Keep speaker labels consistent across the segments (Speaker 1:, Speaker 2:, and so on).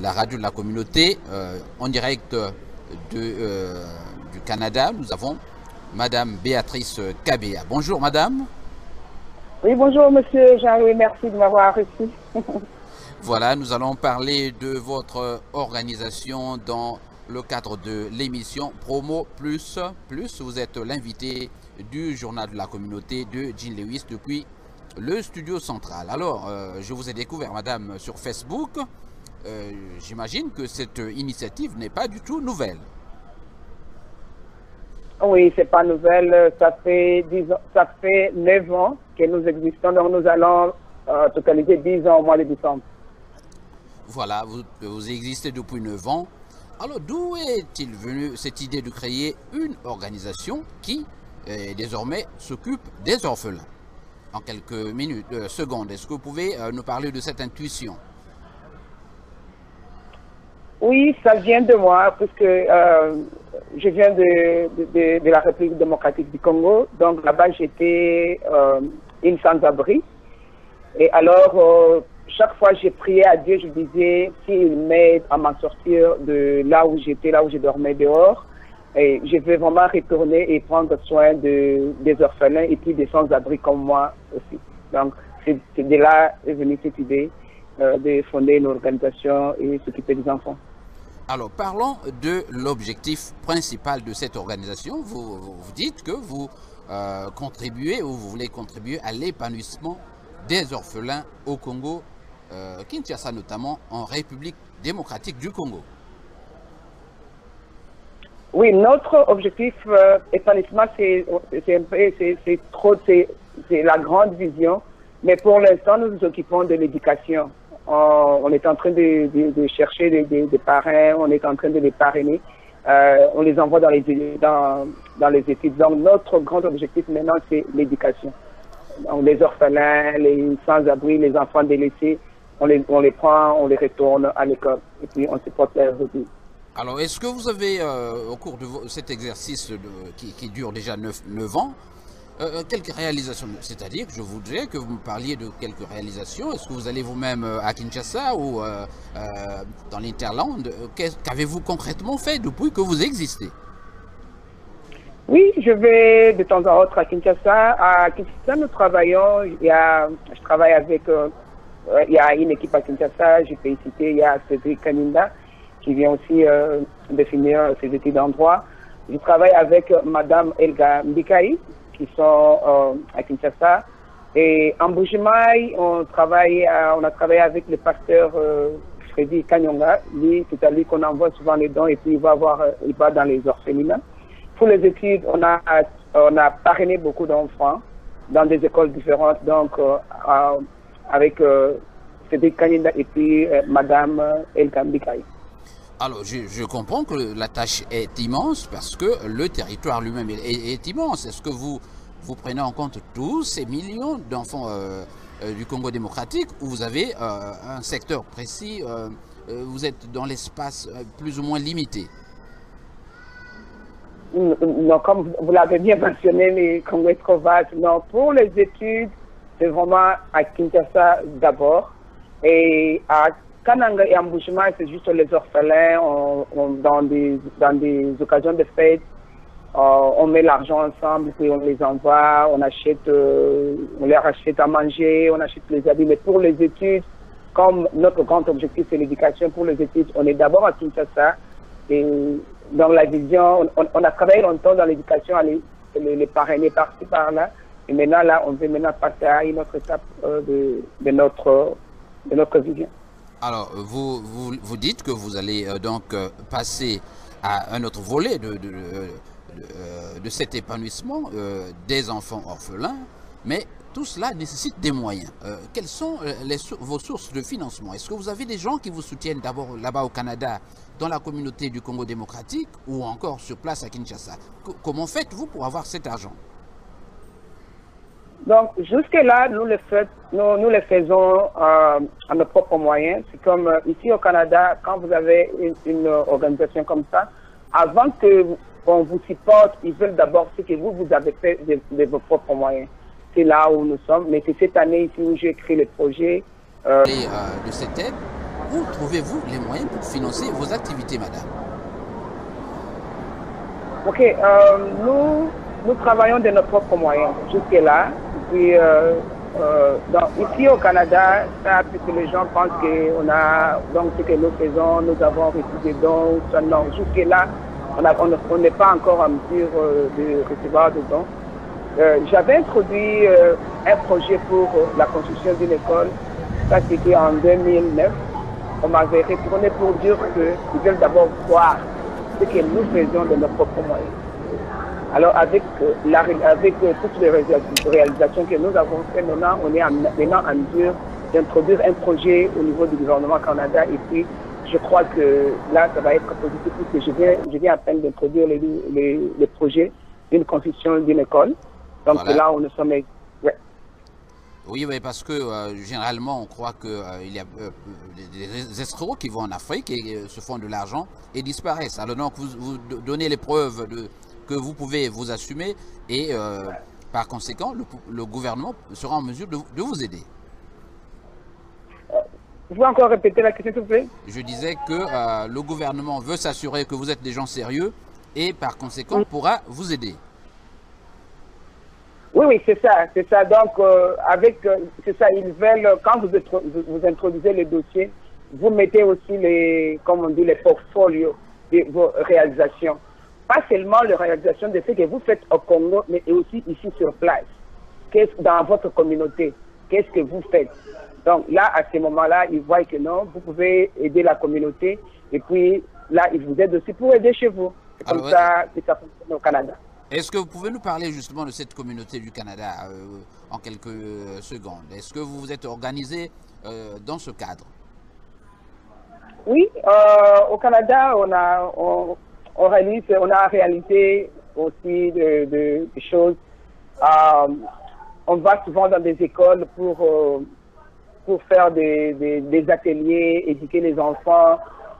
Speaker 1: la radio de la communauté, en direct du Canada. Nous avons Madame Béatrice Kabea. Bonjour Madame.
Speaker 2: Oui, bonjour Monsieur Jean-Louis, merci de m'avoir reçu.
Speaker 1: Voilà, nous allons parler de votre organisation dans le cadre de l'émission Promo Plus. Vous êtes l'invité du journal de la communauté de Jean Lewis depuis le studio central. Alors, je vous ai découvert, madame, sur Facebook. J'imagine que cette initiative n'est pas du tout nouvelle.
Speaker 2: Oui, c'est pas nouvelle. Ça fait 9 ans que nous existons, donc nous allons totaliser 10 ans au mois de décembre.
Speaker 1: Voilà, vous existez depuis 9 ans. Alors, d'où est-il venu cette idée de créer une organisation qui, désormais, s'occupe des orphelins? En quelques secondes, est-ce que vous pouvez nous parler de cette intuition?
Speaker 2: Oui, ça vient de moi, puisque je viens de la République démocratique du Congo. Donc là-bas, j'étais une sans-abri. Et alors, chaque fois j'ai prié à Dieu, je disais, s'il m'aide à m'en sortir de là où j'étais, là où je dormais dehors, et je vais vraiment retourner et prendre soin des orphelins et puis des sans-abri comme moi aussi. Donc, c'est de là est venue cette idée de fonder une organisation et s'occuper des enfants.
Speaker 1: Alors, parlons de l'objectif principal de cette organisation. Vous dites que vous contribuez ou vous voulez contribuer à l'épanouissement des orphelins au Congo, Kinshasa notamment, en République démocratique du Congo.
Speaker 2: Oui, notre objectif épanouissement, c'est la grande vision, mais pour l'instant, nous nous occupons de l'éducation. On est en train de chercher des parrains, on est en train de les parrainer, on les envoie dans les études. Donc notre grand objectif maintenant, c'est l'éducation. Les orphelins, les sans-abri, les enfants délaissés, on les prend, on les retourne à l'école et puis on se porte leurs études.
Speaker 1: Alors, est-ce que vous avez, au cours de cet exercice qui dure déjà 9 ans, quelques réalisations? C'est-à-dire que je voudrais que vous me parliez de quelques réalisations. Est-ce que vous allez vous-même à Kinshasa ou dans l'Interland? Qu'avez-vous concrètement fait depuis que vous existez?
Speaker 2: Oui, je vais de temps en temps à Kinshasa. À Kinshasa, nous travaillons. Je travaille avec. Il y a une équipe à Kinshasa. Je peux y citer. Il y a Cédric Kaninda qui vient aussi définir ses études en droit. Je travaille avec Madame Elga Mbikaï qui sont à Kinshasa. Et en Bujimaï, on a travaillé avec le pasteur Freddy Kanyonga. Lui, c'est à lui qu'on envoie souvent les dons et puis il va dans les orphelinats. Pour les études, on a parrainé beaucoup d'enfants dans des écoles différentes, donc avec Cédric Kanyonga et puis Madame Elga Mbikaï.
Speaker 1: Alors, je comprends que la tâche est immense parce que le territoire lui-même est immense. Est-ce que vous prenez en compte tous ces millions d'enfants du Congo démocratique où vous avez un secteur précis, vous êtes dans l'espace plus ou moins limité?
Speaker 2: Non, comme vous l'avez bien mentionné, les Congo est trop vaste. Non, pour les études, c'est vraiment à Kinshasa d'abord. Et à Kananga et Mbushima, c'est juste les orphelins, dans des occasions de fête, on met l'argent ensemble, puis on les envoie, on leur achète à manger, on achète les habits. Mais pour les études, comme notre grand objectif c'est l'éducation, pour les études, on est d'abord à Kinshasa. Et dans la vision, on a travaillé longtemps dans l'éducation, à les parrainer par-ci, par-là. Et maintenant, là, on veut maintenant passer à une autre étape de notre vision.
Speaker 1: Alors, vous dites que vous allez donc passer à un autre volet de cet épanouissement des enfants orphelins, mais tout cela nécessite des moyens. Quelles sont vos sources de financement? Est-ce que vous avez des gens qui vous soutiennent d'abord là-bas au Canada, dans la communauté du Congo démocratique, ou encore sur place à Kinshasa? Comment faites-vous pour avoir cet argent?
Speaker 2: Donc, jusque-là, nous le faisons à nos propres moyens. C'est comme ici au Canada, quand vous avez une organisation comme ça, avant qu'on vous supporte, ils veulent d'abord ce que vous avez fait de vos propres moyens. C'est là où nous sommes. Mais c'est cette année ici où j'ai créé le projet.
Speaker 1: De cette aide, où trouvez-vous les moyens pour financer vos activités, madame?
Speaker 2: Ok, nous travaillons de nos propres moyens jusque-là. Puis, ici au Canada, ça, puisque les gens pensent qu'on a, donc ce que nous faisons, nous avons reçu des dons. Non, jusque-là, on n'est pas encore en mesure de recevoir des dons. J'avais introduit un projet pour la construction d'une école. Ça, c'était en 2009. On m'avait retourné pour dire qu'ils veulent d'abord voir ce que nous faisons de nos propres moyens. Alors, avec toutes les réalisations que nous avons faites, maintenant, on est maintenant en mesure d'introduire un projet au niveau du gouvernement Canada. Et puis, je crois que là, ça va être positif puisque je viens à peine d'introduire les projets d'une construction d'une école. Donc voilà. Là, on nous sommes... Ouais.
Speaker 1: Oui, parce que généralement, on croit qu'il y a des escrocs qui vont en Afrique et se font de l'argent et disparaissent. Alors donc, vous donnez les preuves que vous pouvez vous assumer et par conséquent, le gouvernement sera en mesure de vous aider.
Speaker 2: Je veux encore répéter la question, s'il vous plaît?
Speaker 1: Je disais que le gouvernement veut s'assurer que vous êtes des gens sérieux et par conséquent pourra vous aider.
Speaker 2: Oui, c'est ça. Donc, c'est ça, ils veulent, quand vous introduisez les dossiers, vous mettez aussi les portfolios de vos réalisations. Pas seulement les réalisations de ce que vous faites au Congo, mais aussi ici sur place. Dans votre communauté, qu'est-ce que vous faites? Donc là, à ce moment-là, ils voient que non, vous pouvez aider la communauté, et puis là, ils vous aident aussi pour aider chez vous. C'est comme ça que ça fonctionne au Canada.
Speaker 1: Est-ce que vous pouvez nous parler justement de cette communauté du Canada en quelques secondes? Est-ce que vous vous êtes organisé dans ce cadre?
Speaker 2: Oui, au Canada, on a réalisé aussi des choses. On va souvent dans des écoles pour faire des ateliers, éduquer les enfants,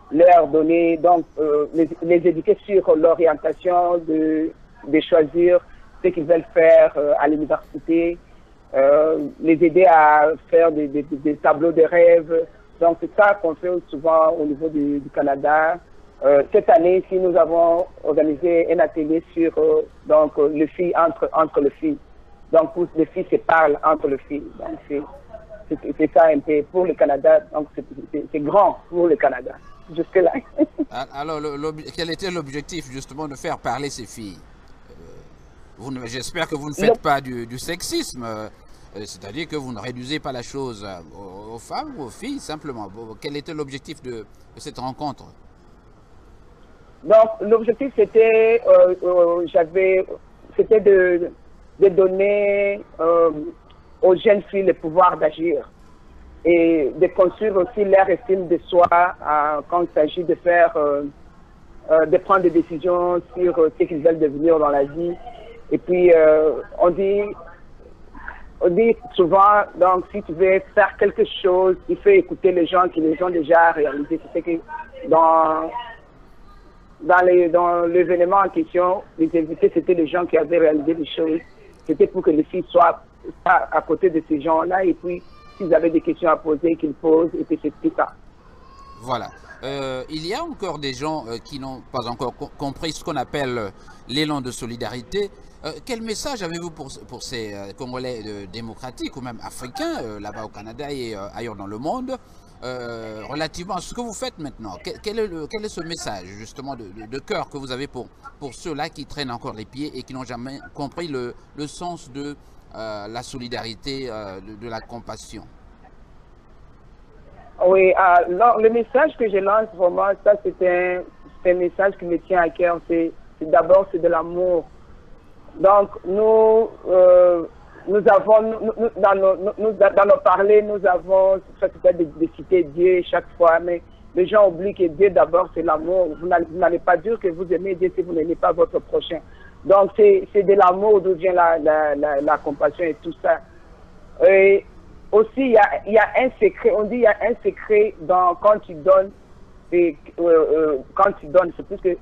Speaker 2: leur donner, donc les éduquer sur l'orientation de choisir ce qu'ils veulent faire à l'université, les aider à faire des tableaux de rêves. Donc c'est ça qu'on fait souvent au niveau du Canada. Cette année, ici, nous avons organisé un atelier sur donc les filles entre les filles. Donc pour les filles se parlent entre les filles. Donc c'est ça un peu pour le Canada. Donc c'est grand pour le Canada. Jusque là.
Speaker 1: Alors quel était l'objectif justement de faire parler ces filles? J'espère que vous ne faites pas du sexisme, c'est-à-dire que vous ne réduisez pas la chose aux femmes ou aux filles simplement. Quel était l'objectif de cette rencontre?
Speaker 2: Donc l'objectif c'était de donner aux jeunes filles le pouvoir d'agir et de construire aussi leur estime de soi quand il s'agit de de prendre des décisions sur ce qu'ils veulent devenir dans la vie. Et puis, on dit souvent, donc, si tu veux faire quelque chose, il faut écouter les gens qui les ont déjà réalisés. C'est que dans l'événement en question, les invités, c'était les gens qui avaient réalisé des choses. C'était pour que les filles soient à côté de ces gens-là. Et puis, s'ils avaient des questions à poser, qu'ils posent. Et puis, c'est tout ça.
Speaker 1: Voilà. Il y a encore des gens qui n'ont pas encore compris ce qu'on appelle l'élan de solidarité. Quel message avez-vous pour ces Congolais démocratiques ou même africains, là-bas au Canada et ailleurs dans le monde, relativement à ce que vous faites maintenant? Quel est ce message justement de cœur que vous avez pour ceux-là qui traînent encore les pieds et qui n'ont jamais compris le sens de la solidarité, de la compassion?
Speaker 2: Oui, le message que je lance vraiment, ça c'est un message qui me tient à cœur. D'abord, c'est de l'amour. Donc, nous avons, dans nos parlers, nous avons, ça c'est de citer Dieu chaque fois, mais les gens oublient que Dieu d'abord c'est l'amour. Vous n'allez pas dire que vous aimez Dieu si vous n'aimez pas votre prochain. Donc, c'est de l'amour d'où vient la compassion et tout ça. Et aussi, il y a un secret, on dit il y a un secret quand tu donnes, c'est plus que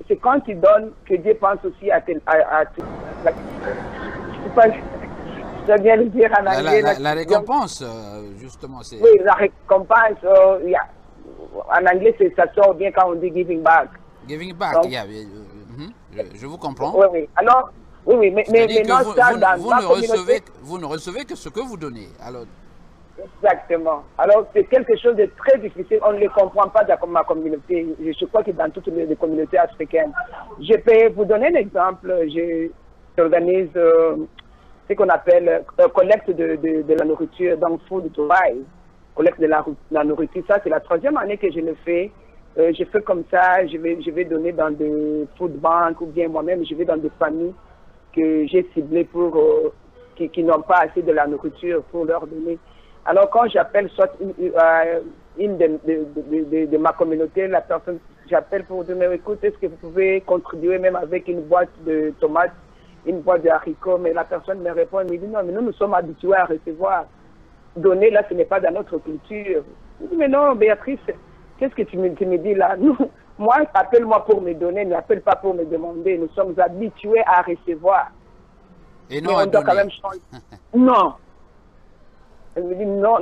Speaker 2: c'est quand tu donnes que Dieu pense aussi à tout. Je ne sais très bien le dire en anglais.
Speaker 1: La récompense, justement, c'est...
Speaker 2: Oui, la récompense, en anglais, ça sort bien quand on dit giving back.
Speaker 1: Giving back,
Speaker 2: Donc,
Speaker 1: yeah, je vous comprends.
Speaker 2: Oui, oui. Alors, oui, mais
Speaker 1: C'est-à-dire
Speaker 2: non, ça, dans ma communauté...
Speaker 1: vous ne recevez que ce que vous donnez. Alors,
Speaker 2: Exactement. Alors, c'est quelque chose de très difficile. On ne le comprend pas dans ma communauté. Je crois que dans toutes les communautés africaines. Je peux vous donner un exemple. J'organise ce qu'on appelle collecte de la nourriture, donc food to buy. Collecte de la nourriture. Ça, c'est la 3e année que je le fais. Je fais comme ça. Je vais donner dans des food banks ou bien moi-même, je vais dans des familles que j'ai ciblées pour qui n'ont pas assez de la nourriture pour leur donner. Alors, quand j'appelle soit une de ma communauté, la personne, j'appelle pour dire, mais écoute, est-ce que vous pouvez contribuer même avec une boîte de tomates, une boîte de haricots? Mais la personne me répond, elle me dit, non, mais nous sommes habitués à recevoir. Donner, là, ce n'est pas dans notre culture. Je dis, mais non, Béatrice, qu'est-ce que tu me dis là? Moi, appelle-moi pour me donner, ne m'appelle pas pour me demander. Nous sommes habitués à recevoir.
Speaker 1: Et non
Speaker 2: mais
Speaker 1: à
Speaker 2: on doit
Speaker 1: donner.
Speaker 2: quand même changer. Non. Elle me dit non,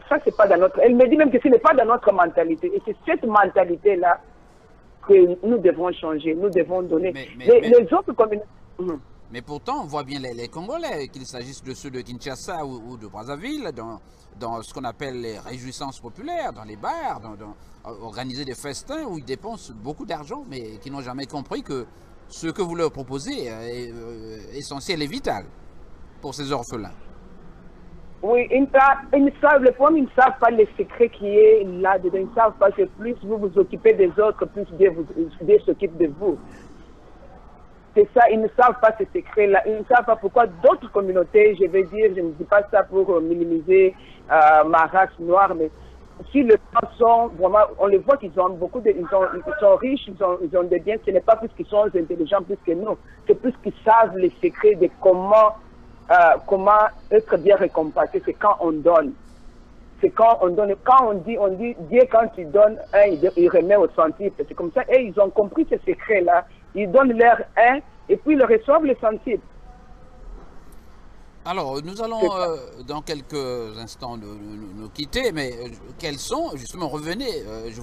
Speaker 2: ça c'est pas dans notre... Elle me dit même que ce n'est pas dans notre mentalité. Et c'est cette mentalité-là que nous devons changer, nous devons donner. Les autres communautés...
Speaker 1: Mais pourtant, on voit bien les Congolais, qu'il s'agisse de ceux de Kinshasa ou de Brazzaville, dans ce qu'on appelle les réjouissances populaires, dans les bars, organiser des festins où ils dépensent beaucoup d'argent, mais qui n'ont jamais compris que ce que vous leur proposez est essentiel et vital pour ces orphelins.
Speaker 2: Oui, ils savent, le problème, ils ne savent pas le secret qui est là-dedans. Ils ne savent pas que plus vous vous occupez des autres, plus Dieu s'occupe de vous. C'est ça, ils ne savent pas ce secret-là. Ils ne savent pas pourquoi d'autres communautés, je vais dire, je ne dis pas ça pour minimiser ma race noire, mais si les gens sont vraiment, on les voit qu'ils ont beaucoup ils sont riches, ils ont des biens, ce n'est pas plus qu'ils sont intelligents plus que nous, c'est plus qu'ils savent les secrets de comment être bien récompensé, c'est quand on donne. C'est quand on donne. Quand on dit, Dieu, quand tu donnes un, il remet au centuple. C'est comme ça. Et ils ont compris ce secret-là. Ils donnent leur un et puis ils reçoivent le centuple.
Speaker 1: Alors, nous allons dans quelques instants nous quitter, mais quelles sont, justement, revenez, je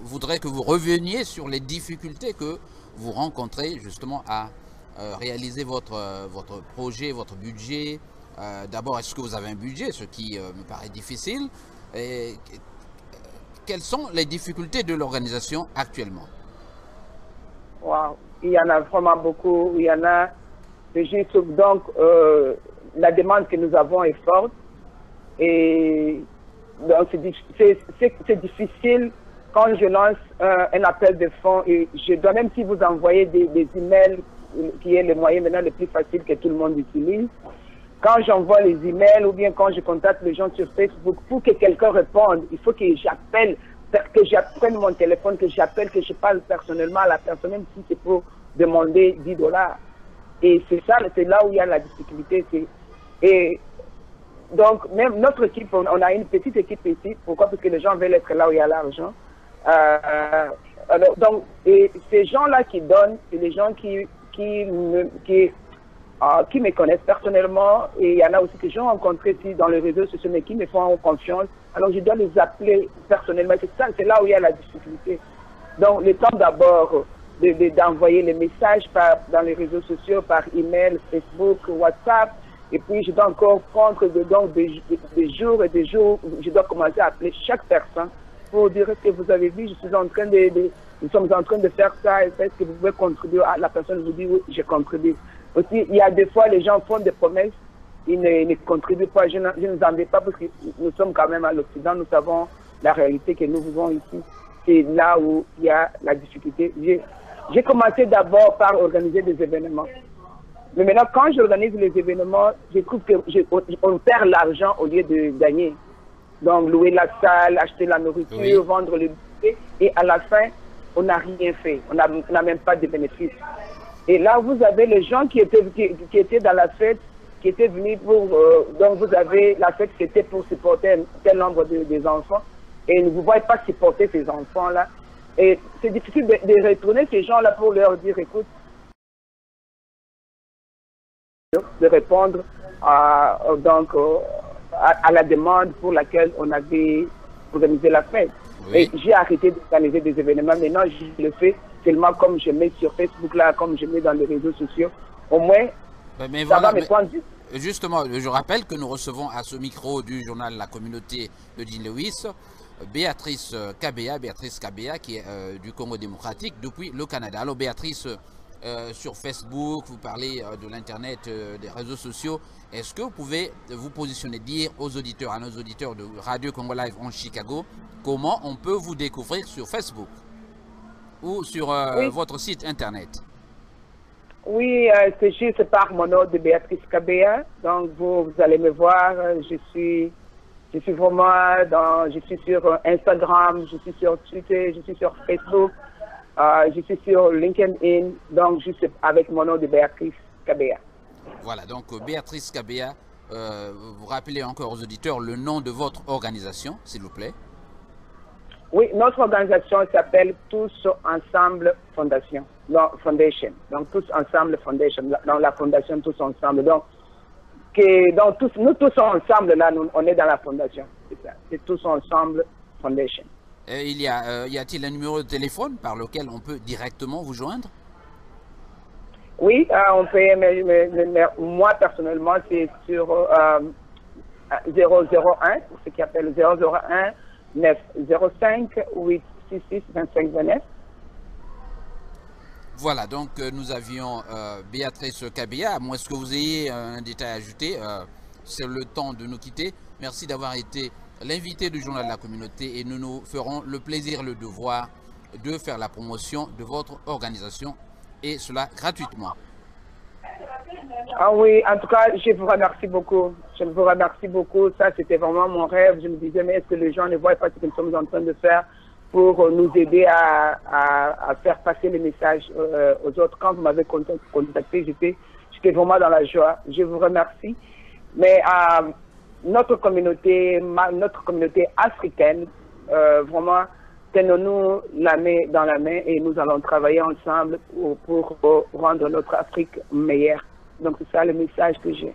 Speaker 1: voudrais que vous reveniez sur les difficultés que vous rencontrez, justement, à réaliser votre projet, votre budget. D'abord, est-ce que vous avez un budget, ce qui me paraît difficile, et quelles sont les difficultés de l'organisation actuellement?
Speaker 2: Wow. Il y en a vraiment beaucoup. Il y en a juste, donc, la demande que nous avons est forte. Et donc, c'est difficile quand je lance un appel de fonds. Et je dois, même si vous envoyez des emails, qui est le moyen maintenant le plus facile que tout le monde utilise, quand j'envoie les emails ou bien quand je contacte les gens sur Facebook, pour que quelqu'un réponde, il faut que j'appelle, que j'apprenne mon téléphone, que j'appelle, que je parle personnellement à la personne, même si c'est pour demander 10 $. Et c'est ça, c'est là où il y a la difficulté. Et donc, même notre équipe, on a une petite équipe ici. Pourquoi? Parce que les gens veulent être là où il y a l'argent. Donc, et ces gens-là qui donnent, c'est les gens qui me connaissent personnellement, et il y en a aussi que j'ai rencontrés ici dans les réseaux sociaux, mais qui me font confiance. Alors, je dois les appeler personnellement. C'est là où il y a la difficulté. Donc, le temps d'abord d'envoyer les messages dans les réseaux sociaux, par email, Facebook, WhatsApp, et puis je dois encore prendre des jours et des jours, je dois commencer à appeler chaque personne pour dire que vous avez vu, nous sommes en train de faire ça, est-ce que vous pouvez contribuer? La personne vous dit oui, je contribue. Aussi, il y a des fois, les gens font des promesses, ils ne contribuent pas. Je ne nous en veux pas parce que nous sommes quand même à l'Occident, nous savons la réalité que nous vivons ici. C'est là où il y a la difficulté. J'ai commencé d'abord par organiser des événements. Mais maintenant, quand j'organise les événements, je trouve qu'on perd l'argent au lieu de gagner. Donc, louer la salle, acheter la nourriture, oui, vendre le bouquet, et à la fin, on n'a rien fait. On n'a même pas de bénéfices. Et là, vous avez les gens qui étaient dans la fête, qui étaient venus pour... donc, vous avez la fête qui était pour supporter un tel nombre des enfants, et ne vous voyez pas supporter ces enfants-là. Et c'est difficile de retourner ces gens-là pour leur dire, écoute, de répondre, donc à la demande pour laquelle on avait organisé la fête.
Speaker 1: Oui.
Speaker 2: Et j'ai arrêté d'organiser des événements. Maintenant, je le fais seulement comme je mets sur Facebook, là, comme je mets dans les réseaux sociaux. Au moins,
Speaker 1: Mais
Speaker 2: ça
Speaker 1: voilà,
Speaker 2: va me prendre du...
Speaker 1: justement, je rappelle que nous recevons à ce micro du journal La Communauté de Dean Lewis, Béatrice Kabea qui est du Congo démocratique depuis le Canada. Alors Béatrice, sur Facebook, vous parlez de l'Internet, des réseaux sociaux. Est-ce que vous pouvez vous positionner, dire aux auditeurs, à nos auditeurs de Radio Congo Live en Chicago, comment on peut vous découvrir sur Facebook ou sur votre site Internet?
Speaker 2: Oui, c'est juste par mon nom de Béatrice Kabea. Donc vous allez me voir, je suis vraiment je suis sur Instagram, je suis sur Twitter, je suis sur Facebook, je suis sur LinkedIn, donc juste avec mon nom de Béatrice Kabea.
Speaker 1: Voilà, donc Béatrice Kabea, vous rappelez encore aux auditeurs le nom de votre organisation, s'il vous plaît.
Speaker 2: Oui, notre organisation s'appelle Tous Ensemble Fondation. Non, Foundation. Donc Tous Ensemble Foundation. Dans la fondation Tous Ensemble. Donc nous tous ensemble, là, on est dans la fondation. C'est ça. C'est Tous Ensemble Foundation.
Speaker 1: Y a-t-il un numéro de téléphone par lequel on peut directement vous joindre?
Speaker 2: Oui, on peut, mais moi personnellement, c'est sur 001, pour ceux qui appellent 001 905 866 25 29.
Speaker 1: Voilà, donc nous avions Béatrice Kabea. À moins que vous ayez un détail à ajouter, c'est le temps de nous quitter. Merci d'avoir été l'invité du journal de la communauté et nous nous ferons le plaisir, le devoir de faire la promotion de votre organisation et cela gratuitement.
Speaker 2: Ah oui, en tout cas, je vous remercie beaucoup. Je vous remercie beaucoup. Ça, c'était vraiment mon rêve. Je me disais, mais est-ce que les gens ne voient pas ce que nous sommes en train de faire pour nous aider à faire passer les messages aux autres? Quand vous m'avez contacté, j'étais vraiment dans la joie. Je vous remercie. Mais notre communauté africaine, vraiment, tenons-nous la main dans la main et nous allons travailler ensemble pour rendre notre Afrique meilleure. Donc c'est ça le message que j'ai.